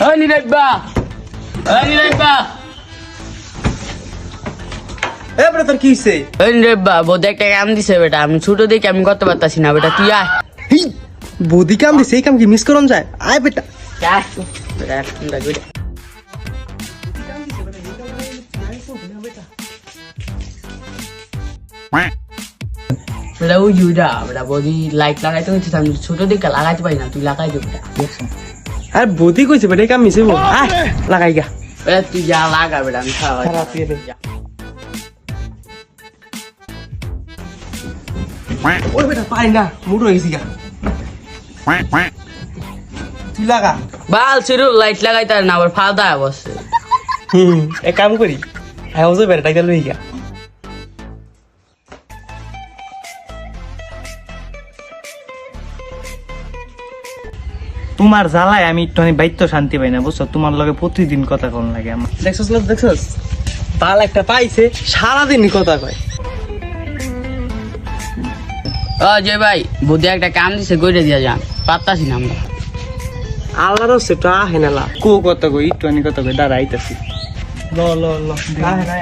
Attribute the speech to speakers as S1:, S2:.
S1: ওই নিরাইবা
S2: এ বেটা তোর কি হইছে?
S1: ওই নিরাইবা বোধ একটা কাম দিছে বেটা, আমি ছোট দেখে আমি করতে পারতাছি না বেটা, তুই আয়।
S2: হি বদি কাম দিছে, এই কাম কি মিস করন যায়? আয় বেটা।
S1: আয় বেটা, এখন দেখ বেটা। বেটা ওই জুইটা বেটা বদি লাইট লাগাইতে হচ্ছে, আমি ছোট দেখে লাগাইতে পারি না, তুই লাগাই দে বেটা।
S2: আরে বদি কইছে বেটা এই কাম মিছে বল। আয় লাগাই গা।
S1: বেটা তুই যা লাগা বেটা, আমি খাওয়াই।
S2: খারাপ দিয়ে দে।
S1: যা।
S2: ওই বেটা পাই না, মুড হয়ে গেছি গা। তুই লাগা।
S1: বাল ছিল লাইট লাগাইতে না, আবার ফালদা অবশ্যই।
S2: এক কাম করি, হ্যাঁ ওজে বেটা টাকা লই গা।
S3: তোমার জ্বালায় আমি একটু বাইত্য শান্তি পাই না, বুঝছো? তোমার লগে প্রতিদিন কথা কম লাগে আমার।
S2: দেখছস লোক দেখছস? বাল একটা পাইছে, সারাদিন কথা কয়।
S1: ও যে ভাই বুদ্ধি একটা কাম দিছে, গইরে দিয়া যান, পারতাছি না আমরা।
S2: আল্লাহর হচ্ছে একটু আহে না লা।
S3: কো কথা কই, একটু কথা কই, দাঁড়াইতেছি।
S2: ল ল ল। আহে না।